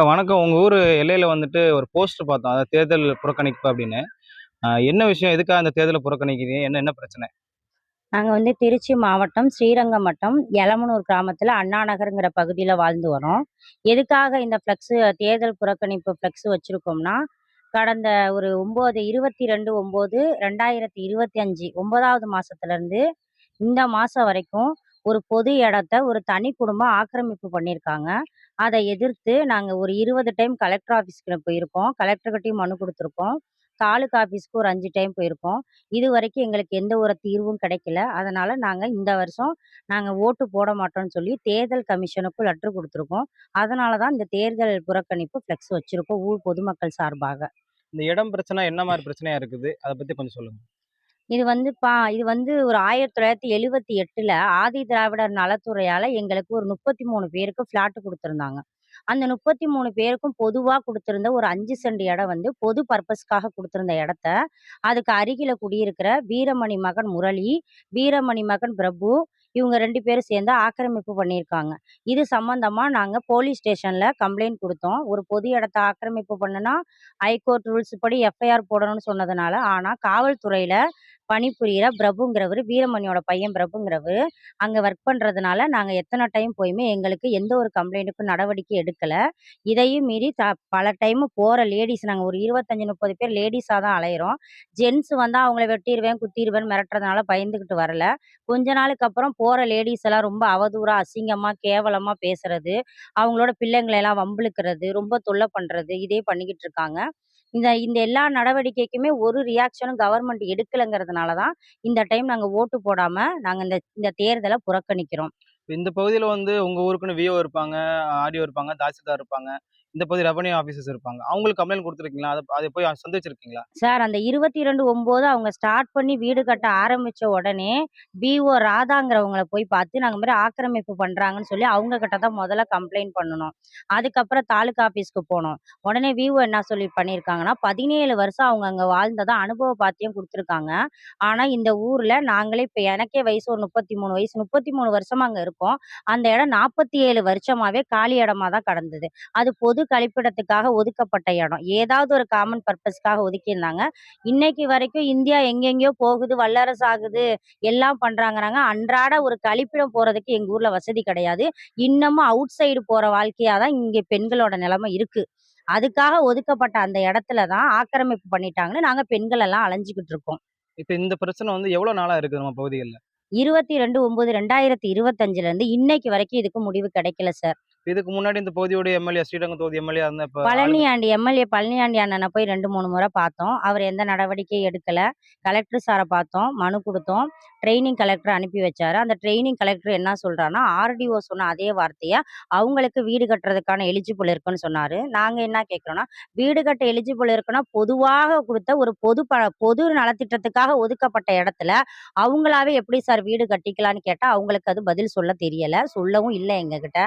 வணக்கம். உங்க ஊரு எல்லையில வந்துட்டு ஒரு போஸ்டர் பார்த்தோம். அதாவது தேர்தல் புறக்கணிப்பு அப்படின்னு. என்ன விஷயம்? எதுக்காக அந்த தேர்தல புறக்கணிக்கிறீங்க? என்ன என்ன பிரச்சனை? நாங்க திருச்சி மாவட்டம், ஸ்ரீரங்கம் வட்டம், எலமனூர் கிராமத்தில அண்ணா நகர்ங்கிற பகுதியில வாழ்ந்து வரோம். எதுக்காக இந்த தேர்தல் புறக்கணிப்பு ஃப்ளெக்ஸ் வச்சிருக்கோம்னா, கடந்த ஒரு 22/9/2025 9வது மாசத்துலருந்து இந்த மாசம் வரைக்கும் ஒரு பொது இடத்த ஒரு தனி குடும்பம் ஆக்கிரமிப்பு பண்ணியிருக்காங்க. அத எதிர்த்து நாங்க ஒரு 20 டைம் கலெக்டர் ஆஃபீஸ்க்கு போயிருக்கோம். கலெக்டர்கிட்டயும் மனு குடுத்துருக்கோம். தாலுகா ஆஃபீஸ்க்கு ஒரு 5 டைம் போயிருக்கோம். இதுவரைக்கும் எங்களுக்கு எந்த ஒரு தீர்வும் கிடைக்கல. அதனால நாங்க இந்த வருஷம் ஓட்டு போட மாட்டோம்ன்னு சொல்லி தேர்தல் கமிஷனுக்கும் லெட்டர் குடுத்துருக்கோம். அதனால தான் இந்த தேர்தல் புறக்கணிப்பு ஃப்ளெக்ஸ் வச்சிருக்கோம் ஊர் பொதுமக்கள் சார்பாக. இந்த இடம் பிரச்சனை என்ன மாரி பிரச்சனையா இருக்குது? அத பத்தி கொஞ்சம் சொல்லுங்க. இது ஒரு 1978ல ஆதி திராவிடர் நலத்துறையால எங்களுக்கு ஒரு 33 பேருக்கு ஃப்ளாட் குடுத்துருந்தாங்க. அந்த 33 பேருக்கும் பொதுவா குடுத்திருந்த ஒரு 5 சென்ட் இடம் பொது பர்ப்பஸ்க்காக குடுத்திருந்த இடத்த, அதுக்கு அருகில குடியிருக்கிற வீரமணி மகன் முரளி, வீரமணி மகன் பிரபு, இவங்க 2 பேரும் சேர்ந்து ஆக்கிரமிப்பு பண்ணியிருக்காங்க. இது சம்மந்தமா நாங்க போலீஸ் ஸ்டேஷன்ல கம்ப்ளைண்ட் குடுத்தோம். ஒரு பொது இடத்த ஆக்கிரமிப்பு பண்ணுனா, ஹைகோர்ட் ரூல்ஸ் படி எஃப்ஐஆர் போடணும்னு சொன்னதுனால, ஆனா காவல்துறையில பணிபுரியிற பிரபுங்கிறவரு, வீரமணியோட பையன் பிரபுங்கிறவரு, அங்க ஒர்க் பண்றதுனால, நாங்க எத்தன டைம் போயுமே எங்களுக்கு எந்த ஒரு கம்ப்ளைண்ட்டுக்கும் நடவடிக்கை எடுக்கல. இதையும் மீறி பல டைம் போற லேடீஸ் நாங்க ஒரு 25, 30 பேர் லேடீஸா தான் அலையிறோம். ஜென்ட்ஸ் வந்தா அவங்கள வெட்டிருவேன், குத்திருவேன்னு மிரட்டுறதுனால பயந்துகிட்டு வரல. கொஞ்ச நாளுக்கு அப்புறம் போற லேடீஸ் எல்லாம் ரொம்ப அவதூறா, அசிங்கமா, கேவலமா பேசுறது, அவங்களோட பிள்ளைங்கள எல்லாம் வம்பிழுக்கிறது, ரொம்ப தொல்ல பண்றது, இதே பண்ணிக்கிட்டு இருக்காங்க. இந்த இந்த எல்லா நடவடிக்கைக்குமே ஒரு ரியாக்ஷனும் கவர்மெண்ட் எடுக்கலங்கிறதுனால தான், இந்த டைம் நாங்க ஓட்டு போடாம, நாங்க இந்த இந்த தேர்தல புறக்கணிக்கிறோம். இந்த பகுதியில வந்து உங்க ஊருக்குன்னு விஓ இருப்பாங்க, ஆர்டிஓ இருப்பாங்க, தாசில்தார் இருப்பாங்க. இந்த பகுதி ரெவென்யூ ஆஃபீசர்ஸ் இருப்பாங்க. அவங்களுக்கு கம்ப்ளைண்ட் குடுத்துருக்கீங்களா? அத போய் சந்திச்சிருக்கீங்களா? சார் அந்த 22/9 அவங்க ஸ்டார்ட் பண்ணி வீடு கட்ட ஆரம்பிச்ச உடனே, பிஓ ராதாங்கிறவங்கள போய் பார்த்து, நாங்க மாரி ஆக்கிரமிப்பு பண்றாங்கன்னு சொல்லி அவங்க கிட்ட தான் முதல்ல கம்ப்ளைண்ட் பண்ணுனோம். அதுக்கப்புறம் தாலுகா ஆஃபீஸ்க்கு போனோம். உடனே விஓ என்ன சொல்லி பண்ணியிருக்காங்கன்னா, 17 வருஷம் அவங்க அங்க வாழ்ந்ததா அனுபவ பாத்தியம் குடுத்துருக்காங்க. ஆனா இந்த ஊர்ல நாங்களே இப்ப எனக்கே வயசு ஒரு 33 வயசு. 33 வருஷமா அங்க இருக்கோம். அந்த இடம் 47 வருஷமாவே காலி இடமா தான் கடந்தது. அது பொது கழிப்பிடத்துக்காக ஒதுக்கப்பட்ட இடம். ஏதாவது ஒரு காமன் பர்ப்பஸ்க்காக ஒதுக்கியிருந்தாங்க. இன்னைக்கு வரைக்கும் இந்தியா எங்கெங்கேயோ போகுது, வல்லரசு ஆகுது, எல்லாம் பண்றாங்கறாங்க. அன்றாட ஒரு கழிப்பிடம் போறதுக்கு எங்க ஊர்ல வசதி கிடையாது. இன்னமும் அவுட் சைடு போற வாழ்க்கையா தான் இங்க பெண்களோட நிலைமை இருக்கு. அதுக்காக ஒதுக்கப்பட்ட அந்த இடத்துல தான் ஆக்கிரமிப்பு பண்ணிட்டாங்கன்னு நாங்க பெண்கள் எல்லாம் அலைஞ்சுகிட்டு இருக்கோம். இப்ப இந்த பிரச்சனை வந்து எவ்வளோ நாளா இருக்குது நம்ம பகுதிகள்ல? 22/9/2025லேருந்து இன்னைக்கு வரைக்கும் இதுக்கு முடிவு கிடைக்கல சார். இதுக்கு முன்னாடி இந்த பகுதியோட எம்எல்ஏ ஸ்ரீரங்கம் தொகுதி எம்எல்ஏ இருந்தப்ப எம்எல்ஏ பழனியாண்டி அண்ணன போய் 2, 3 முறை பார்த்தோம். அவர் எந்த நடவடிக்கையும் எடுக்கல. கலெக்டர் சார பார்த்தோம். மனு குடுத்தோம். ட்ரெய்னிங் கலெக்டர் அனுப்பி வச்சாரு. அந்த ட்ரெய்னிங் கலெக்டர் என்ன சொல்றார்ன்னா, ஆர்டிஓ சொன்ன அதே வார்த்தைய அவங்களுக்கு வீடு கட்டுறதுக்கான எலிஜிபிள் இருக்குன்னு சொன்னாரு. நாங்க என்ன கேட்கிறோம்னா, வீடு கட்ட எலிஜிபிள் இருக்குன்னா, பொதுவாக குடுத்த ஒரு பொது நலத்திட்டத்துக்காக ஒதுக்கப்பட்ட இடத்துல, அவங்களாவே எப்படி சார் வீடு கட்டிக்கலான்னு கேட்டா, அவங்களுக்கு அது பதில் சொல்ல தெரியல. சொல்லவும் இல்ல எங்ககிட்ட.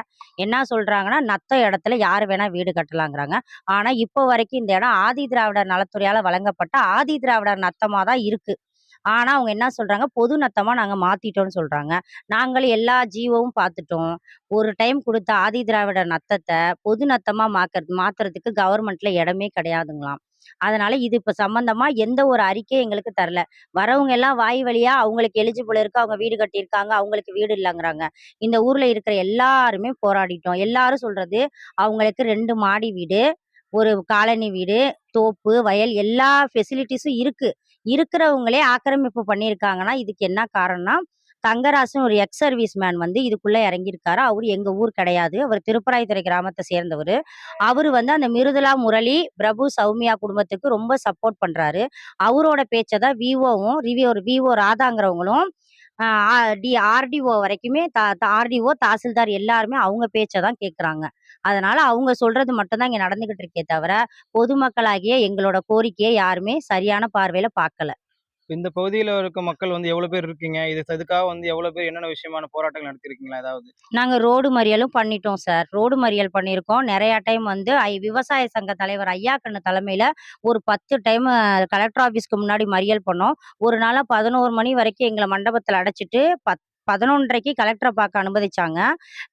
என்ன சொல்றாங்கன்னா, நத்த இடத்துல யாரு வேணா வீடு கட்டலாங்கிறாங்க. ஆனா, இப்போ வரைக்கும் இந்த இடம் ஆதி திராவிடர் நலத்துறையால வழங்கப்பட்ட ஆதி திராவிடர் நத்தமா தான் இருக்கு. ஆனா, அவங்க என்ன சொல்றாங்க, பொது நத்தமா நாங்க மாத்திட்டோம்னு சொல்றாங்க. நாங்களும் எல்லா ஜிஓவும் பார்த்துட்டோம். ஒரு டைம் குடுத்த ஆதி திராவிடர் நத்தத்த பொது நத்தமா மாத்துறதுக்கு கவர்மெண்ட்ல இடமே கிடையாதுங்களாம். அதனால இது இப்ப சம்பந்தமா எந்த ஒரு அறிக்கையும் எங்களுக்கு தரல. வரவங்க எல்லாம் வாய் வழியா அவங்களுக்கு எலிஜிபிள் இருக்கு, அவங்க வீடு கட்டியிருக்காங்க, அவங்களுக்கு வீடு இல்லங்கிறாங்க. இந்த ஊர்ல இருக்கிற எல்லாருமே போராடிட்டோம். எல்லாரும் சொல்றது, அவங்களுக்கு 2 மாடி வீடு, ஒரு காலனி வீடு, தோப்பு, வயல் எல்லா ஃபெசிலிட்டீஸும் இருக்கு. இருக்கிறவங்களே ஆக்கிரமிப்பு பண்ணியிருக்காங்கன்னா, இதுக்கு என்ன காரணம்னா, தங்கராசுன்னு ஒரு எக்ஸ் சர்வீஸ் மேன் இதுக்குள்ள இறங்கியிருக்காரு. அவரு எங்க ஊர் கிடையாது. அவர் திருப்பராய்த்துறை கிராமத்த சேர்ந்தவரு. அவரு அந்த மிருதுளா முரளி, பிரபு, சௌமியா குடும்பத்துக்கு ரொம்ப சப்போர்ட் பண்றாரு. அவரோட பேச்ச தான் விஓ ராதாங்கிறவங்களும், அ ஆ ஆர்டிஓ வரைக்குமே ஆர்டிஓ, தாசில்தார் எல்லாருமே அவங்க பேச்ச தான் கேட்குறாங்க. அதனால அவங்க சொல்றது மட்டும் தான் இங்க நடந்துகிட்டு இருக்கே தவிர, பொதுமக்களாகிய எங்களோட கோரிக்கைய யாருமே சரியான பார்வையில பார்க்கல. இந்த பகுதியில இருக்க மக்கள் வந்து எவ்வளோ பேர் இருக்கீங்க? இதுக்காக வந்து எவ்வளோ பேர் என்னென்ன விஷயமான போராட்டங்கள் நடத்தியிருக்கீங்களா ஏதாவது? நாங்க ரோடு மறியலும் பண்ணிட்டோம் சார். ரோடு மறியல் பண்ணியிருக்கோம். நெறைய டைம் விவசாய சங்க தலைவர் ஐயாக்கண்ணு தலைமையில ஒரு 10 டைமு கலெக்டர் ஆஃபீஸ்க்கு முன்னாடி மறியல் பண்ணோம். ஒரு நாள்ல 11 மணி வரைக்கும் எங்கள மண்டபத்துல அடைச்சிட்டு, 11:30க்கு கலெக்டர பார்க்க அனுமதிச்சாங்க.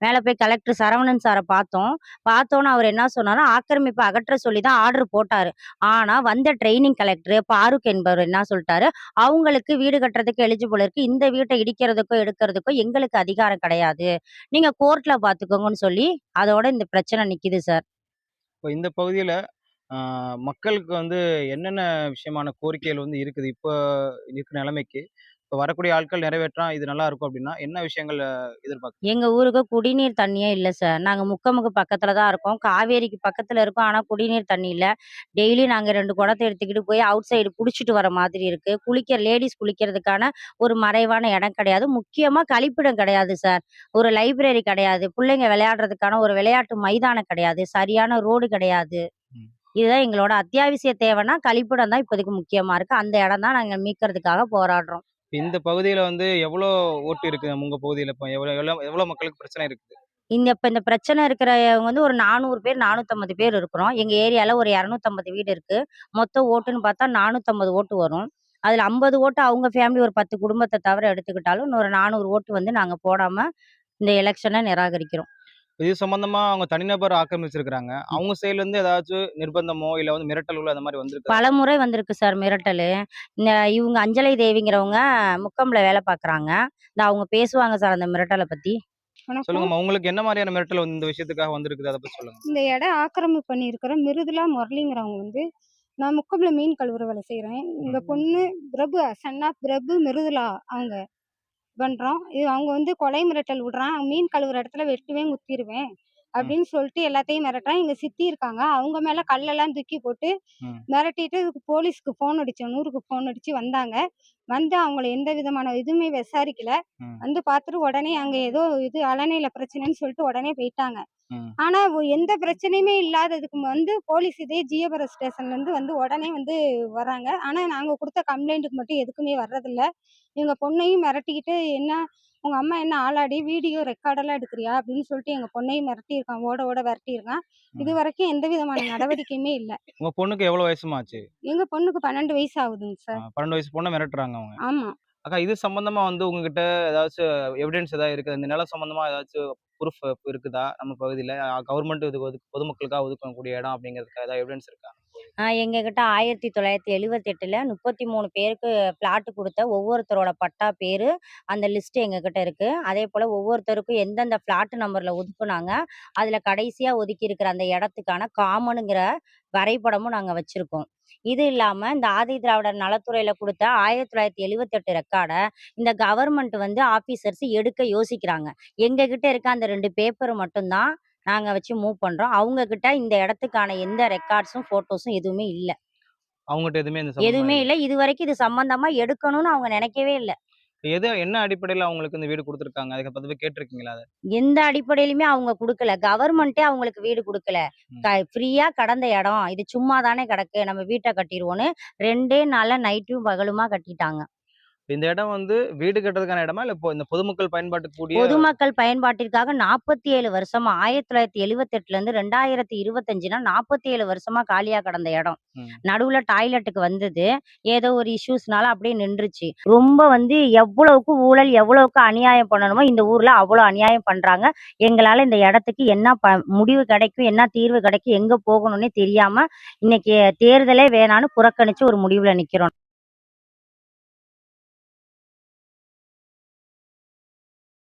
மேல போய் கலெக்டர் சரவணன் சார பார்த்தோம். பார்த்தோனே அவரு என்ன சொன்னாரு, ஆக்கிரமிப்ப அகற்ற சொல்லி தான் ஆர்டர் போட்டாரு. ஆனா வந்த ட்ரெய்னிங் கலெக்டர் பாரூக் என்பவர் என்ன சொல்ட்டாரு, அவங்களுக்கு வீடு கட்டுறதுக்கு எலிஜிபிள் இருக்கு. இந்த வீட்ட இடிக்கிறதுக்கோ, எடுக்கிறதுக்கோ எங்களுக்கு அதிகாரம் கிடையாது. நீங்க கோர்ட்ல பார்த்துக்கோங்கன்னு சொல்லி, அதோட இந்த பிரச்சனை நிக்குது சார். இப்ப இந்த பகுதியில ஆ மக்களுக்கு வந்து என்னென்ன விஷயமான கோரிக்கைகள் வந்து இருக்குது? இப்ப இருக்கிற நிலைமைக்கு, இப்ப வரக்கூடிய ஆட்கள் நிறைவேற்றா இது நல்லா இருக்கும் அப்டின்னா, என்ன விஷயங்கள் எதிர்பார்க்குறீங்க? எங்க ஊருக்கு குடிநீர் தண்ணியே இல்ல சார். நாங்க முக்கமுக்கு பக்கத்துல தான் இருக்கோம். காவேரிக்கு பக்கத்துல இருக்கோம். ஆனா குடிநீர் தண்ணி இல்ல. டெய்லி நாங்க 2 குடத்த எடுத்துக்கிட்டு போய் அவுட் சைடு புடிச்சிட்டு வர மாதிரி இருக்கு. லேடீஸ் குளிக்கிறதுக்கான ஒரு மறைவான இடம் கிடையாது. முக்கியமா கழிப்பிடம் கிடையாது சார். ஒரு லைப்ரரி கிடையாது. புள்ளைங்க விளையாடுறதுக்கான ஒரு விளையாட்டு மைதானம் கிடையாது. சரியான ரோடு கிடையாது. ம். இதுதான் எங்களோட அத்தியாவசிய தேவைன்னா, கழிப்பிடம் தான் இப்போதைக்கு முக்கியமா இருக்கு. அந்த இடம் தான் நாங்க மீட்கறதுக்காக போராடுறோம். இந்த பகுதியில வந்து எவ்வளோ ஓட்டு இருக்கு உங்க பகுதியில? இப்ப எவ்வளோ எவ்வளோ எவ்வளோ மக்களுக்கு பிரச்சனை இருக்குது? இந்த பிரச்சனை இருக்கிறவங்க வந்து ஒரு 400 பேர், 450 பேர் இருக்கிறோம். எங்க ஏரியால ஒரு 250 வீடு இருக்கு. மொத்த ஓட்டுன்னு பார்த்தா 450 ஓட்டு வரும். அதுல 50 ஓட்டு அவங்க ஃபேமிலி ஒரு 10 குடும்பத்த தவிர எடுத்துக்கிட்டாலும், இன்னொரு 400 ஓட்டு வந்து நாங்க போடாம இந்த எலக்ஷன நிராகரிக்கிறோம். இது சம்பந்தமா அவங்க தனிநபர் ஆக்கிரமிச்சிருக்கிறாங்க. அவங்க சைட்ல இருந்து ஏதாச்சும் நிர்பந்தமோ, இல்ல வந்து மிரட்டல்களோ அந்த மாரி வந்திருக்கா? பலமுறை வந்திருக்கு சார் மிரட்டலு. இந்த இவங்க அஞ்சலை தேவிங்கிறவங்க முக்கம்ல வேலை பார்க்குறாங்க. அவங்க பேசுவாங்க சார் அந்த மிரட்டல பத்தி. வணக்கம். சொல்லுங்கம்மா. உங்களுக்கு என்ன மாரியான மிரட்டல் வந்து இந்த விஷயத்துக்காக வந்திருக்குது? அத பத்தி சொல்லுங்க. இந்த இடம் ஆக்கிரமிப்பு பண்ணியிருக்கிற மிருதுளா முரளிங்கிறவங்க வந்து, நான் முக்கம்ல மீன் கழுவுற வேலை செய்றேன். எங்க ம். பொண்ணு பிரபு, சன் ஆஃப் பிரபு மிருதுளா அவங்க பண்றோம். அவங்க வந்து கொலை மிரட்டல் விடுறான். மீன் கழுவுற இடத்துல வெட்டுவேன், குத்திருவேன் ம். அப்படின்னு சொல்லிட்டு எல்லாத்தையும் மிரட்டுறான். எங்க சித்தி இருக்காங்க. அவங்க மேல கல்லெல்லாம் தூக்கி போட்டு ம். மிரட்டிட்டு போலீஸ்க்கு ஃபோன் அடிச்சோம். 100க்கு ஃபோன் அடிச்சு வந்தாங்க. வந்து அவங்கள எந்த விதமான இதுவுமே விசாரிக்கல. ம். வந்து பார்த்துட்டு உடனே அங்க ஏதோ இது அலனையில பிரச்சனைன்னு சொல்லிட்டு உடனே போயிட்டாங்க. ம். ஆனா, எந்த பிரச்சனையுமே இல்லாததுக்கு வந்து போலீஸ் இதே ஜியபுரம் ஸ்டேஷன்லேருந்து வந்து உடனே வந்து வராங்க. ஆனா, நாங்க குடுத்த கம்ப்ளைண்ட்டுக்கு மட்டும் எதுக்குமே வர்றதில்ல. எங்க பொண்ணையும் மிரட்டிக்கிட்டு, "என்ன உங்க அம்மா என்ன ஆளாடி வீடியோ ரெக்கார்டெல்லாம் எடுக்குறியா?" அப்படின்னு சொல்லிட்டு எங்க பொண்ணையும் மிரட்டியிருக்கான். ஓட ஓட விரட்டியிருக்கான். ம். இதுவரைக்கும் எந்த விதமான நடவடிக்கையுமே இல்ல. உங்க பொண்ணுக்கு எவ்வளோ வயசும்மா ஆச்சு? எங்க பொண்ணுக்கு 12 வயசு ஆகுதுங்க சார். 12 வயசு பொண்ண மிரட்டுறாங்க அவங்க. ஆமா. அக்கா இது சம்பந்தமா வந்து உங்ககிட்ட ஏதாச்சும் எவிடன்ஸ் ஏதாவது இருக்குதா? இந்த நிலம் சம்பந்தமா ஏதாச்சும் ப்ரூஃப் இருக்குதா? நம்ம பகுதியில கவர்மெண்ட் இது பொதுமக்களுக்காக ஒதுக்கக்கூடிய இடம் அப்படிங்கிறதுக்கு ஏதாவது எவிடன்ஸ் இருக்கா? எங்ககிட்ட 1978ல 33 பேருக்கு பிளாட் குடுத்த ஒவ்வொருத்தரோட பட்டா பேரு, அந்த லிஸ்ட் எங்ககிட்ட இருக்கு. அதேபோல ஒவ்வொருத்தருக்கும் எந்தெந்த பிளாட் நம்பர்ல ஒதுக்குனாங்க, அதுல கடைசியா ஒதுக்கியிருக்கிற அந்த இடத்துக்கான காமனுங்கிற வரைபடமும் நாங்க வச்சிருக்கோம். இது இல்லாம இந்த ஆதி திராவிடர் நலத்துறையில குடுத்த 1978 ரெக்கார்ட இந்த கவர்மெண்ட் வந்து ஆபீசர்ஸ் எடுக்க யோசிக்கிறாங்க. எங்ககிட்ட இருக்க அந்த 2 பேப்பர் மட்டும் தான் நாங்க வச்சு மூவ் பண்றோம். அவங்க கிட்ட இந்த இடத்துக்கான எந்த ரெக்கார்ட்ஸும், ஃபோட்டோஸும் எதுவுமே இல்ல. அவங்ககிட்ட எதுவுமே இந்த சம்பந்தமா எதுவுமே இல்ல. இல்ல. இதுவரைக்கும் இது சம்மந்தமா எடுக்கணும்னு அவங்க நினைக்கவே இல்ல. என்ன அடிப்படையில அவங்களுக்கு இந்த வீடு குடுத்துருக்காங்க? அதுக்கு பத்தி போய் கேட்டுருக்கீங்களா அத? எந்த அடிப்படையிலுமே அவங்க குடுக்கல. கவர்மெண்ட்டே அவங்களுக்கு வீடு குடுக்கல. ம். ஃப்ரீயா கடந்த இடம். இது சும்மா தானே கிடக்கு. நம்ம வீட்ட கட்டிருவோம்ன்னு 2டே நாள்ல நைட்டும் பகலுமா கட்டிட்டாங்க. இந்த இடம் வந்து வீடு கட்டுறதுக்கான இடமா? இல்ல இந்த பொதுமக்கள் பயன்பாட்டுக்கு கூடிய பொதுமக்கள் பயன்பாட்டிற்காக 47 வருஷமா 1978லேருந்து 2025னா 47 வருஷமா காலியா கிடந்த இடம். ம். நடுவுல டாய்லெட்டுக்கு வந்தது. ஏதோ ஒரு இஷ்யூஸ்னால அப்படியே நின்றுச்சு. ரொம்ப வந்து எவ்வளவுக்கு ஊழல், எவ்வளவுக்கு அநியாயம் பண்ணணுமோ இந்த ஊர்ல அவ்வளோ அநியாயம் பண்றாங்க. எங்களால இந்த இடத்துக்கு என்ன முடிவு கிடைக்கும், என்ன தீர்வு கிடைக்கும், எங்க போகணும்னே தெரியாம இன்னைக்கு தேர்தலே வேணான்னு புறக்கணிச்சு ஒரு முடிவுல நிக்கிறோம்.